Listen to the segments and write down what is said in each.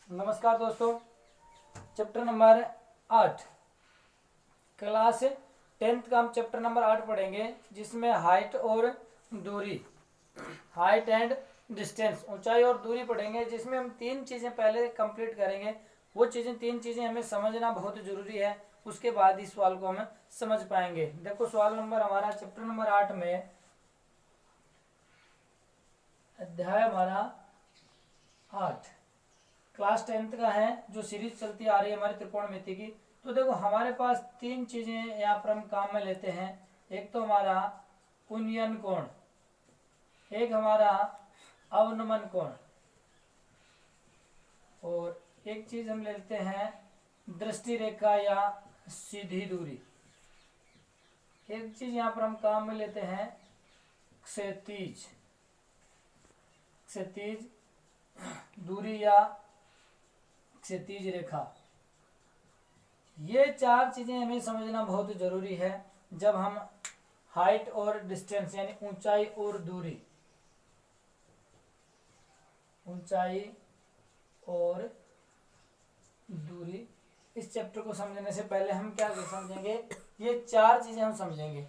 नमस्कार दोस्तों। Chapter number 8 class 10th का हम चैप्टर नंबर 8 पढ़ेंगे, जिसमें हाइट और दूरी, हाइट एंड डिस्टेंस, ऊंचाई और दूरी पढ़ेंगे, जिसमें हम तीन चीज़ें पहले कंप्लीट करेंगे। वो तीन चीज़ें हमें समझना बहुत ज़रूरी है, उसके बाद इस सवाल को हम समझ पाएंगे। देखो सवाल नंबर हमारा चैप्टर नंबर 8 में अध्याय हमारा 8 क्लास 10th का है, जो सीरीज चलती आ रही है हमारी त्रिकोणमिति की। तो देखो हमारे पास तीन चीजें यहाँ पर हम काम में लेते हैं। एक तो हमारा उन्नयन कोण, एक हमारा अवनमन कोण, और एक चीज हम लेते हैं दृष्टि रेखा या सीधी दूरी। एक चीज यहाँ पर हम काम में लेते हैं क्षैतिज क्षैतिज दूरी या क्षैतिज रेखा। ये चार चीजें हमें समझना बहुत जरूरी है जब हम हाइट और डिस्टेंस यानी ऊंचाई और दूरी, ऊंचाई और दूरी इस चैप्टर को समझने से पहले हम क्या समझेंगे, ये चार चीजें हम समझेंगे।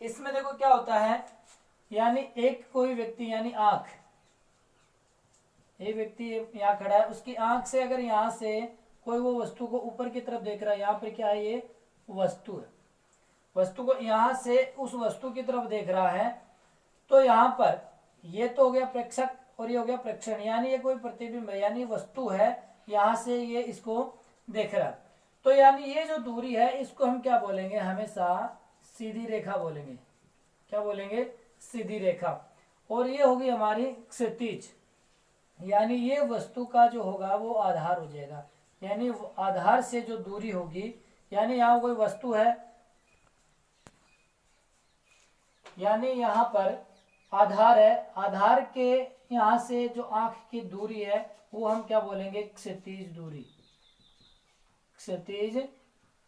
इसमें देखो क्या होता है, यानी एक कोई व्यक्ति यानी आंख, एक व्यक्ति यहाँ खड़ा है, उसकी आंख से अगर यहाँ से कोई वो वस्तु को ऊपर की तरफ देख रहा है, यहाँ पर क्या है, ये वस्तु है, वस्तु को यहाँ से उस वस्तु की तरफ देख रहा है, तो यहाँ पर ये तो हो गया प्रेक्षक और ये हो गया प्रेक्षण, यानी ये कोई प्रतिबिंब है, यानी वस्तु है, यहाँ से ये इसको देख रहा है। तो यानी ये जो दूरी है इसको हम क्या बोलेंगे, हमेशा सीधी रेखा बोलेंगे। क्या बोलेंगे? सीधी रेखा। और ये होगी हमारी क्षैतिज, यानी ये वस्तु का जो होगा वो आधार हो जाएगा, यानी आधार से जो दूरी होगी, यानी यहाँ कोई वस्तु है, यानी यहाँ पर आधार है, आधार के यहाँ से जो आंख की दूरी है वो हम क्या बोलेंगे, क्षैतिज दूरी। क्षैतिज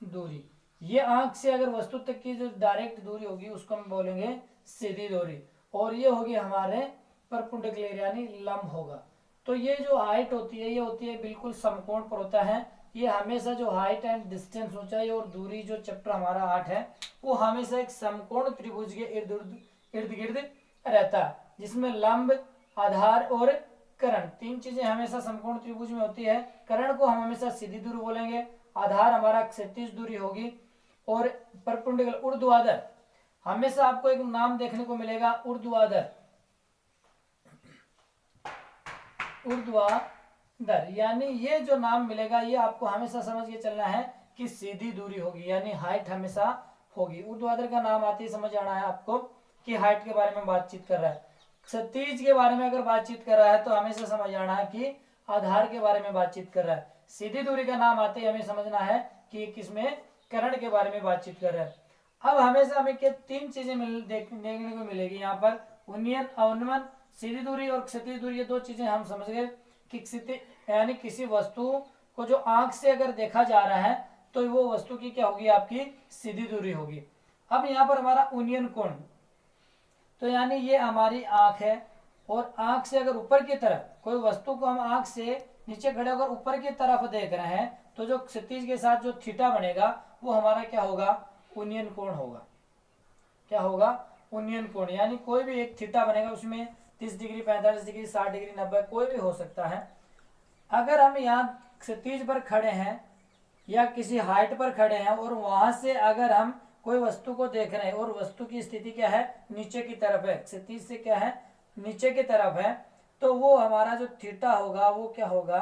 दूरी, ये आंख से अगर वस्तु तक की जो डायरेक्ट दूरी होगी उसको हम बोलेंगे सीधी दूरी। और ये होगी हमारे परपेंडिकुलर यानी लंब होगा। तो ये जो हाइट होती है ये होती है बिल्कुल समकोण पर होता है। ये हमेशा जो हाइट एंड डिस्टेंस, ऊंचाई और दूरी, जो चैप्टर हमारा 8 है वो हमेशा एक समकोण त्रिभुज के इर्द गिर्द रहता है, जिसमें लंब, आधार और कर्ण, तीन चीजें हमेशा समकोण त्रिभुज में होती है। कर्ण को हम हमेशा सीधी दूरी बोलेंगे, आधार हमारा क्षैतिज दूरी होगी, और परपेंडिकुलर ऊर्ध्वाधर, हमेशा आपको एक नाम देखने को मिलेगा ऊर्ध्वाधर, ऊर्ध्वाधर, यानी ये जो नाम मिलेगा ये आपको हमेशा समझ के चलना है कि सीधी दूरी होगी, यानी हाइट हमेशा होगी। ऊर्ध्वाधर का नाम आते ही समझ आना है आपको कि हाइट के बारे में बातचीत कर रहा है। क्षैतिज के बारे में अगर बातचीत कर रहा है तो हमेशा समझ आना है कि आधार के बारे में बातचीत कर रहा है। सीधी दूरी का नाम आते ही हमें समझना है कि किसमें, कर्ण के बारे में बातचीत कर रहा है। अब हमेशा हमें क्या तीन चीजें देखने को मिलेगी यहाँ पर, उन्नयन, अवनमन, सीधी दूरी और क्षैतिज दूरी। ये दो चीजें हम समझ गए कि क्षैतिज यानी किसी वस्तु को जो आंख से अगर देखा जा रहा है तो वो वस्तु की क्या होगी, आपकी सीधी दूरी होगी। अब यहाँ पर हमारा उन्नयन कोण, तो यानी ये हमारी आंख है, और आंख से अगर ऊपर की तरफ कोई वस्तु को हम आंख से नीचे खड़े होकर ऊपर की तरफ देख रहे हैं तो जो क्षैतिज के साथ जो थीटा बनेगा वो हमारा क्या होगा, उन्नयन कोण होगा। क्या होगा, उन्नयन कोण, यानी कोई भी एक थीटा बनेगा, उसमें 30 डिग्री, 45 डिग्री, 60 डिग्री, 90, कोई भी हो सकता है। अगर हम यहाँ क्षैतिज पर खड़े हैं या किसी हाइट पर खड़े हैं और वहां से अगर हम कोई वस्तु को देख रहे हैं और वस्तु की स्थिति क्या है, नीचे की तरफ है, क्षैतिज से क्या है, नीचे की तरफ है, तो वो हमारा जो थीटा होगा वो क्या होगा,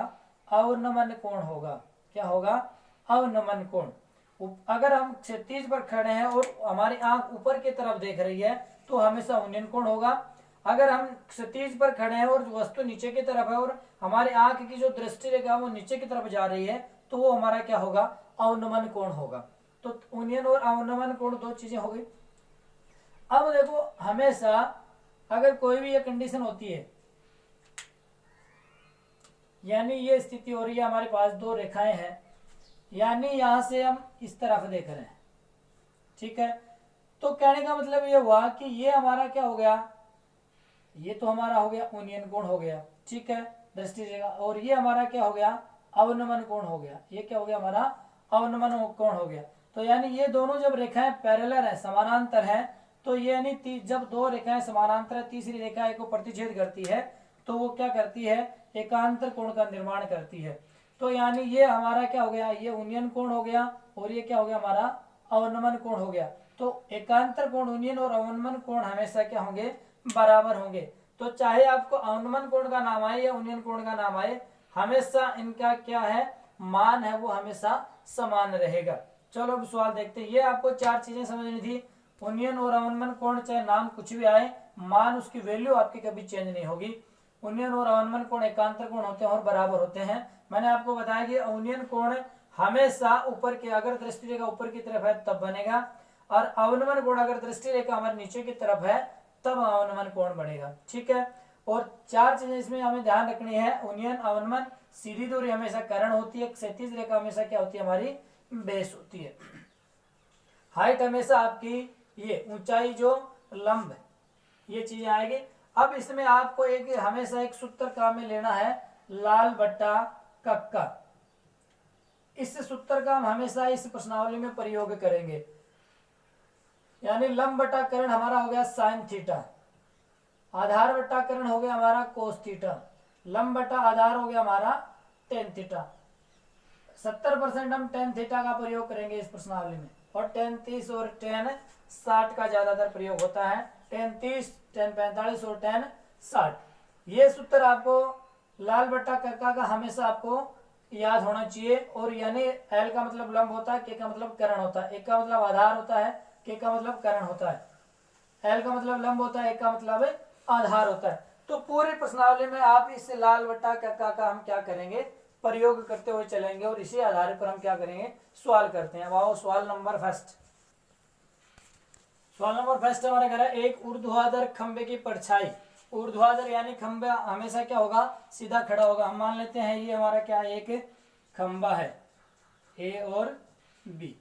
अवनमन कोण होगा। क्या होगा, अवनमन कोण। अगर हम क्षैतिज पर खड़े हैं और हमारी आंख ऊपर की तरफ देख रही है तो हमेशा उन्नयन कोण होगा। अगर हम क्षैतिज पर खड़े हैं और वस्तु नीचे की तरफ है और हमारी आंख की जो दृष्टि रेखा वो नीचे की तरफ जा रही है तो वो हमारा क्या होगा, अवनमन कोण होगा। तो उन्नयन और अवनमन कोण दो चीजें हो गई। अब देखो हमेशा अगर कोई भी ये कंडीशन होती है, यानी ये स्थिति हो रही है, हमारे पास दो रेखाएं हैं, यानी यहां से हम इस तरफ देख रहे हैं, ठीक है, तो कहने का मतलब ये हुआ कि ये हमारा क्या हो गया, ये तो हमारा हो गया उन्नयन कोण हो गया, ठीक है, दृष्टि रेखा, और ये हमारा क्या हो गया, अवनमन कोण हो गया। ये क्या हो गया हमारा अवनमन कोण हो गया। तो यानी ये दोनों जब रेखाएं पैरेलल है, समानांतर है, तो ये यानी जब दो रेखाएं समानांतर है, तीसरी रेखा को प्रतिच्छेद करती है तो वो क्या करती है, एकांतर कोण का निर्माण करती है। तो यानी ये हमारा क्या हो गया, ये उन्नयन कोण हो गया और ये क्या हो गया हमारा अवनमन कोण हो गया। तो एकांतर कोण उन्नयन और अवनमन कोण हमेशा क्या होंगे, बराबर होंगे। तो चाहे आपको अवनमन कोण का नाम आए या उन्नयन कोण का नाम आए, हमेशा इनका क्या है, मान है वो हमेशा समान रहेगा। चलो अब सवाल देखते हैं। ये आपको चार चीजें समझनी थी। उन्नयन और अवनमन कोण चाहे नाम कुछ भी आए, मान उसकी वैल्यू आपकी कभी चेंज नहीं होगी। उन्नयन और अवनमन कोण एकांतर कोण होते हैं और बराबर होते हैं। मैंने आपको बताया कि उन्नयन कोण हमेशा ऊपर के, अगर दृष्टि रेखा ऊपर की तरफ है तब बनेगा, और अवनमन कोण अगर दृष्टि रेखा हमारे नीचे की तरफ है तब अवनमन कोण बनेगा। ठीक है। और चार चीजें इसमें हमें ध्यान रखनी है। उन्नयन अवनमन, सीधी दूरी हमेशा कर्ण होती है, क्षैतिज रेखा हमेशा क्या होती है, हमारी बेस होती है। हाइट हमेशा आपकी ये ऊंचाई जो लंब, ये चीजें आएगी। अब इसमें आपको एक हमेशा एक सूत्र काम में लेना है, लाल बट्टा कक्का। इस सूत्र का हम हमेशा इस प्रश्नावली में प्रयोग करेंगे। यानी लंब बटा कर्ण हमारा हो गया साइन थीटा, आधार बटा कर्ण हो गया हमारा कोस थीटा, लंब बटा आधार हो गया हमारा टेन थीटा। 70% हम टेन थीटा का प्रयोग करेंगे इस प्रश्नावली में, और टेन 30 और टेन 60 का ज्यादातर प्रयोग होता है। टेन 30, टेन 45 और टेन 60। ये सूत्र आपको लाल बट्टा कक्का का हमेशा आपको याद होना चाहिए। और यानी एल का मतलब लंब होता है, के का मतलब कर्ण होता है, एक का मतलब आधार होता है, के का मतलब कर्ण होता है, एल का मतलब लंब होता है, एक का मतलब आधार होता है। तो पूरी प्रश्नावली में आप इस लाल बट्टा कक्का का हम क्या करेंगे, प्रयोग करते हुए चलेंगे, और इसी आधार पर हम क्या करेंगे, सवाल करते हैं। वाओ, सवाल नंबर फर्स्ट। सवाल नंबर फर्स्ट हमारा कह रहा है, एक ऊर्ध्वाधर खंबे की परछाई, ऊर्ध्वाधर यानी खंबा हमेशा क्या होगा, सीधा खड़ा होगा। हम मान लेते हैं ये हमारा क्या है, एक खंबा है, ए और बी,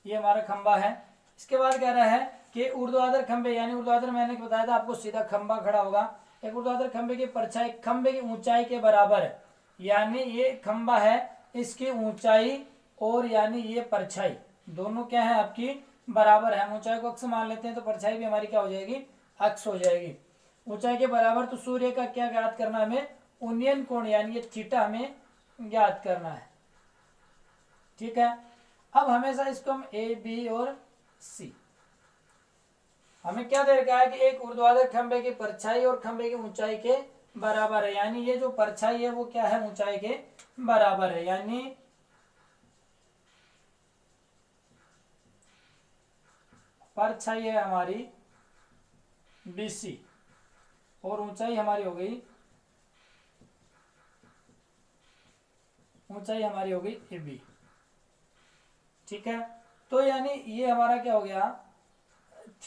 ये हमारा खंबा है। इसके बाद कह रहा है कि ऊर्ध्वाधर खंबे, यानी ऊर्ध्वाधर मैंने बताया था आपको, सीधा खंबा खड़ा होगा। एक ऊर्ध्वाधर खंबे की परछाई खंबे की ऊंचाई के बराबर है। यानी ये खंबा है, इसकी ऊंचाई और यानी ये परछाई दोनों क्या है, आपकी बराबर है। ऊंचाई को अक्ष मान लेते हैं तो परछाई भी हमारी क्या हो जाएगी, अक्ष हो जाएगी। ऊंचाई के बराबर, तो सूर्य का क्या ज्ञात करना है हमें, उन्नयन कोण यानी ये थीटा हमें ज्ञात करना है। ठीक है। अब हमेशा इसको हम ए बी और सी, हमें क्या दे रखा है कि एक ऊर्ध्वाधर खंबे की परछाई और खंबे की ऊंचाई के बराबर है। यानी ये जो परछाई है वो क्या है, ऊंचाई के बराबर है। यानी परछाई है हमारी BC और ऊंचाई हमारी हो गई, ऊंचाई हमारी हो गई AB। ठीक है। तो यानी ये हमारा क्या हो गया,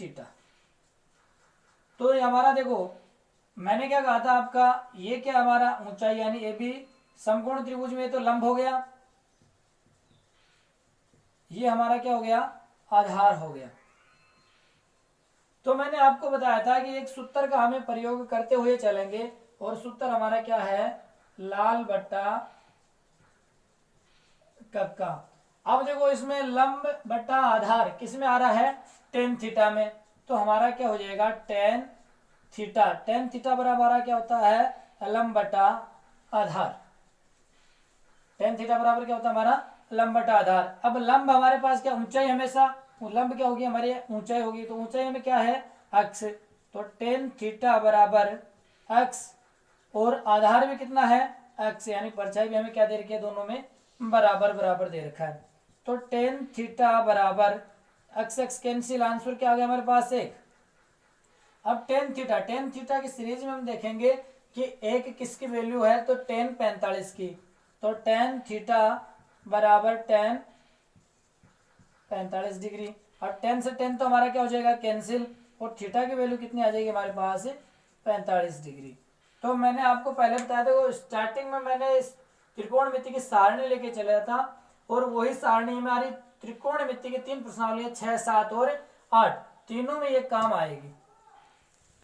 थीटा। तो ये हमारा देखो, मैंने क्या कहा था आपका, ये क्या हमारा ऊंचाई यानी AB समकोण त्रिभुज में तो लंब हो गया, ये हमारा क्या हो गया, आधार हो गया। तो मैंने आपको बताया था कि एक सूत्र का हमें प्रयोग करते हुए चलेंगे, और सूत्र हमारा क्या है, लाल बट्टा कक्का। अब देखो इसमें लंब बट्टा आधार किस में आ रहा है, टेन थीटा में। तो हमारा क्या हो जाएगा, टेन थीटा। टेन थीटा बराबर क्या होता है, लंब बटा आधार। टेन थीटा बराबर क्या होता है हमारा, लंब बटा आधार। अब लंब हमारे पास क्या, ऊंचाई हमेशा, लंब क्या होगी हमारी, ऊंचाई होगी। तो ऊंचाई में क्या है, अक्ष। तो टेन थीटा बराबर अक्ष, और आधार भी कितना है, अक्ष। यानी परछाई भी हमें क्या दे रखी है, दोनों में बराबर बराबर दे रखा है। तो टेन थीटा बराबर अक्ष अक्ष कैंसिल, आंसर क्या आ गया हमारे पास, एक। अब टेन थीटा की सीरीज में हम देखेंगे कि एक किसकी वैल्यू है, तो टेन 45 की। तो टेन थीटा बराबर टेन 45 डिग्री। और टेन से टेन तो हमारा क्या हो जाएगा, कैंसिल, और थीटा की वैल्यू कितनी आ जाएगी हमारे पास, 45 डिग्री। तो मैंने आपको पहले बताया था, स्टार्टिंग में मैंने इस त्रिकोणमिति की सारणी लेके चला था, और वही सारणी में हमारी त्रिकोणमिति की तीन प्रश्नावलियां 6, 7 और 8 तीनों में ये काम आएगी।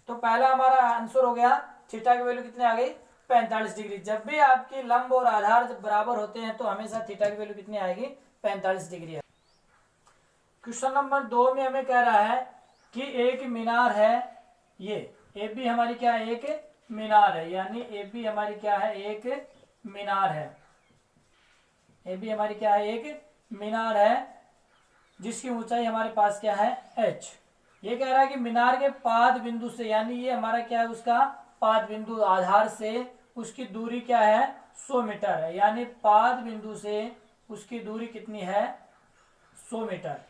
तो पहला हमारा आंसर हो गया, थीटा की वैल्यू कितनी आ गई, 45 डिग्री। जब भी आपकी लंब और आधार जब बराबर होते हैं तो हमेशा थीटा की वैल्यू कितनी आएगी, 45 डिग्री। क्वेश्चन नंबर 2 में हमें कह रहा है कि एक मीनार है, ये ए बी हमारी क्या है, एक मीनार है, यानी ए बी हमारी क्या है, एक मीनार है। ए बी हमारी क्या है, एक मीनार है जिसकी ऊंचाई हमारे पास क्या है, h। ये कह रहा है कि मीनार के पाद बिंदु से, यानी ये हमारा क्या है, उसका पाद बिंदु आधार से उसकी दूरी क्या है, 100 मीटर है। यानी पाद बिंदु से उसकी दूरी कितनी है, 100 मीटर।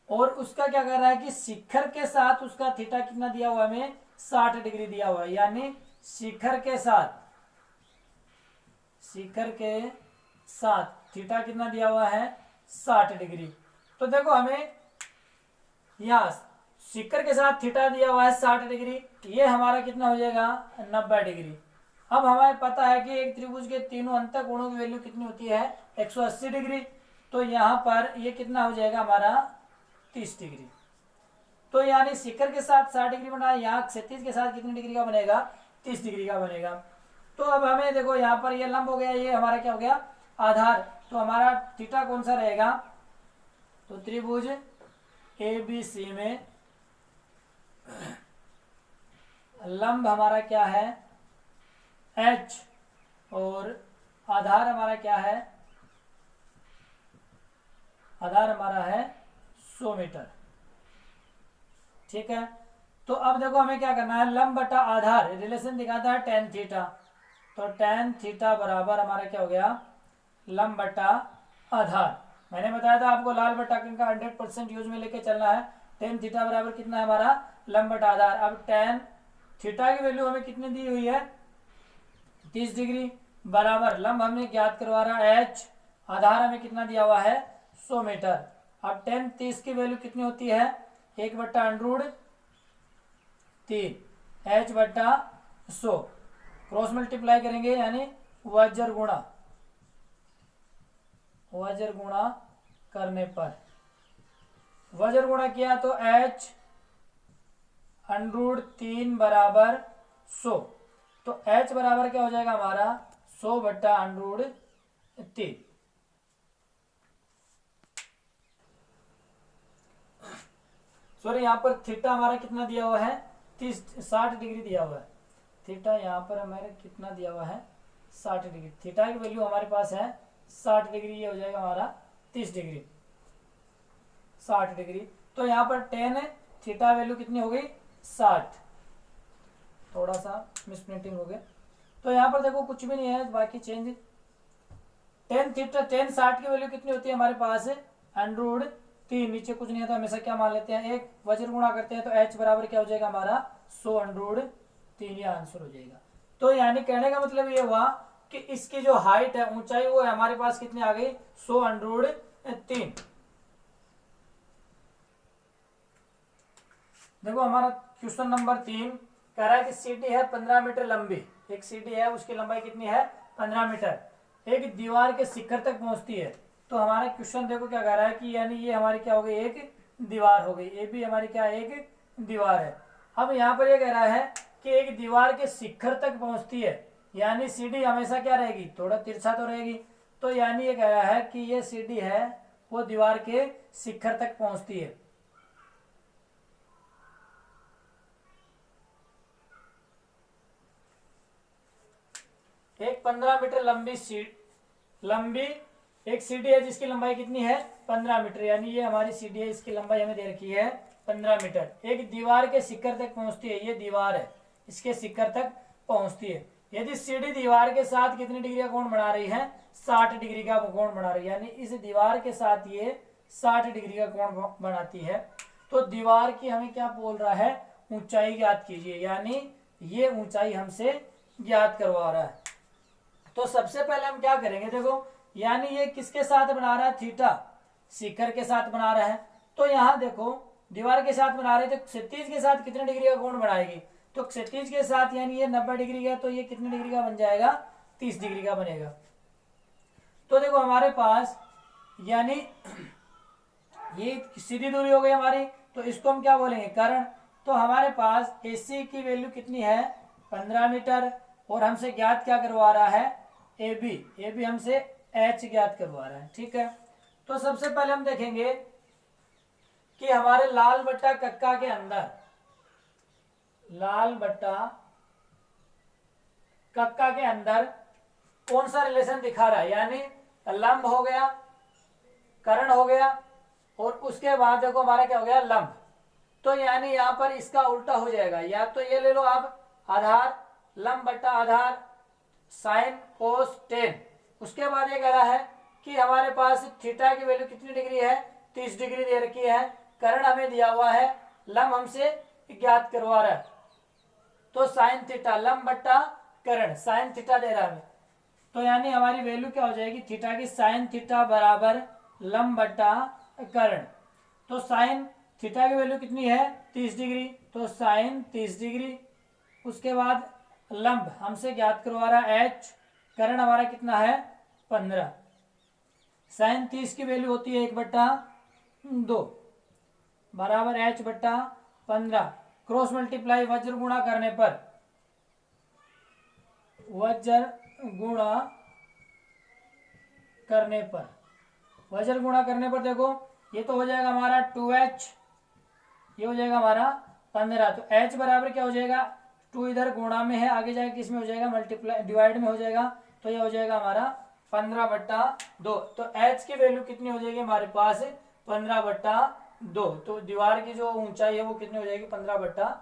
और उसका क्या कर रहा है कि शिखर के साथ उसका थीटा कितना दिया हुआ है, हमें 60 डिग्री दिया हुआ है। यानी शिखर के साथ थीटा कितना दिया हुआ है, 60 डिग्री। तो देखो हमें यहाँ शिखर के साथ थीटा दिया हुआ है 60 डिग्री, ये हमारा कितना हो जाएगा, 90 डिग्री। अब हमें पता है कि एक त्रिभुज के तीनों अंत कोणों की वैल्यू कितनी होती है, 180 डिग्री। तो यहाँ पर ये कितना हो जाएगा हमारा, 30 डिग्री। तो यानी शिखर के साथ 60 डिग्री बना, यहाँ क्षैतिज के साथ कितनी डिग्री का बनेगा, 30 डिग्री का बनेगा। तो अब हमें देखो यहाँ पर ये लंब हो गया, ये हमारा क्या हो गया, आधार। तो हमारा थीटा कौन सा रहेगा, तो त्रिभुज ए बी सी में लंब हमारा क्या है, h, और आधार हमारा क्या है, आधार हमारा है 100 मीटर। ठीक है। तो अब देखो हमें क्या करना है, लंब बटा आधार रिलेशन दिखाता है tan थीटा। तो tan थीटा बराबर हमारा क्या हो गया, लंब बटा आधार। मैंने बताया था आपको लाल बटाकन का 100% यूज में लेके चलना है। tan थीटा बराबर कितना है हमारा, लंब बटा आधार। अब tan थीटा की वैल्यू हमें कितनी दी हुई है, 30 डिग्री, बराबर लंब हमें ज्ञात करवा रहा है h, आधार हमें कितना दिया हुआ है, 100 मीटर। अब tan 30 की वैल्यू कितनी होती है, 1/√3 h बटा 100, क्रॉस मल्टीप्लाई करेंगे यानी वज्र गुणा करने पर, वज्र गुणा किया तो h√3 बराबर 100। तो h बराबर क्या हो जाएगा हमारा, 100 बट्टा √3। सॉरी, यहाँ पर थीटा हमारा कितना दिया हुआ है, 60 डिग्री दिया हुआ है। थीटा यहाँ पर हमारे कितना दिया हुआ है, 60 डिग्री। थीटा की वैल्यू हमारे पास है 60 डिग्री, ये हो जाएगा हमारा 30 डिग्री, 60 डिग्री। तो यहाँ पर tan थीटा वैल्यू कितनी हो गई, 60, थोड़ा सा मिसप्रिंटिंग हो गया। तो यहाँ पर देखो कुछ भी नहीं है, बाकी चेंज। tan थीटा, tan 60 की वैल्यू कितनी होती है हमारे पास, √3, नीचे कुछ नहीं है तो हमेशा क्या मान लेते हैं, एक वज्र गुणा करते हैं तो h बराबर क्या हो जाएगा हमारा, 100√3, ये आंसर हो जाएगा। तो यानी कहने का मतलब ये हुआ कि इसकी जो हाइट है, ऊंचाई, वो हमारे पास कितनी आ गई, 100√3। देखो हमारा क्वेश्चन नंबर 3 कह रहा है कि सीडी है 15 मीटर लंबी, एक सीडी है उसकी लंबाई कितनी है, 15 मीटर, एक दीवार के शिखर तक पहुंचती है। तो हमारा क्वेश्चन देखो क्या कह रहा है कि यानी ये हमारी क्या हो गई, एक दीवार हो गई, ए बी हमारी क्या है, एक दीवार है। अब यहाँ पर ये कह रहा है कि एक दीवार के शिखर तक पहुंचती है, यानी सीडी हमेशा क्या रहेगी, थोड़ा तिरछा तो रहेगी। तो यानी ये कह रहा है कि ये सीडी है वो दीवार के शिखर तक पहुंचती है। एक 15 मीटर लंबी एक सीडी है जिसकी लंबाई कितनी है, 15 मीटर, यानी ये हमारी सीडी है, इसकी लंबाई हमें दे रखी है 15 मीटर। एक दीवार के शिखर तक पहुंचती है, ये दीवार है, इसके शिखर तक पहुंचती है। यदि सीडी दीवार के साथ कितनी डिग्री का कोण बना रही है, 60 डिग्री का कोण बना रही है, यानी इस दीवार के साथ ये 60 डिग्री का कोण बनाती है। तो दीवार की हमें क्या बोल रहा है, ऊंचाई ज्ञात कीजिए, यानी ये ऊंचाई हमसे ज्ञात करवा रहा है। तो सबसे पहले हम क्या करेंगे, देखो यानी ये किसके साथ बना रहा है, थीटा, शिखर के साथ बना रहा है। तो यहाँ देखो दीवार के साथ बना रहे, तो क्षैतिज के साथ कितने डिग्री का कोण बनाएगी, तो क्षैतिज के साथ यानी ये 90 डिग्री का, तो ये कितने डिग्री का बन जाएगा, 30 डिग्री का बनेगा। तो देखो हमारे पास यानी ये सीधी दूरी हो गई हमारी, तो इसको हम क्या बोलेंगे, कर्ण। तो हमारे पास AC की वैल्यू कितनी है, 15 मीटर, और हमसे ज्ञात क्या करवा रहा है, ए बी हमसे एच ज्ञात करवा रहा है। ठीक है, तो सबसे पहले हम देखेंगे कि हमारे लाल बट्टा कक्का के अंदर, लाल बट्टा कक्का के अंदर कौन सा रिलेशन दिखा रहा है, यानी लंब हो गया, कर्ण हो गया, और उसके बाद देखो हमारा क्या हो गया, लंब। तो यानी यहां पर इसका उल्टा हो जाएगा, या तो ये ले लो आप आधार, लंब बट्टा आधार साइन कोस टेन। उसके बाद ये कह रहा है कि हमारे पास थीटा की वैल्यू कितनी डिग्री है, 30 डिग्री दे रखी है, कर्ण हमें दिया हुआ है, लंब हमसे ज्ञात करवा रहा है, तो साइन थीटा लंब बट्टा कर्ण, साइन थीटा दे रहा है। तो यानी हमारी वैल्यू क्या हो जाएगी, थीटा की साइन थीटा बराबर लंब बट्टा कर्ण। तो साइन थीटा की वैल्यू कितनी है, 30 डिग्री, तो साइन 30 डिग्री। उसके बाद लंब हमसे ज्ञात करवा रहा है एच, कर्ण हमारा कितना है 15, साइन 30 की वैल्यू होती है 1/2 बराबर एच बट्टा 15, क्रॉस मल्टीप्लाई वज्र गुणा करने पर, वज्र गुणा करने पर, वज्र गुणा करने पर देखो ये तो हो जाएगा हमारा 2h, ये हो जाएगा हमारा 15, तो h बराबर क्या हो जाएगा, 2 इधर गुणा में है, आगे जाके किस में हो जाएगा, मल्टीप्लाई डिवाइड में हो जाएगा, तो ये हो जाएगा हमारा 15/2। तो h की वैल्यू कितनी हो जाएगी हमारे पास 15/2, तो दीवार की जो ऊंचाई है वो कितनी हो जाएगी 15/2।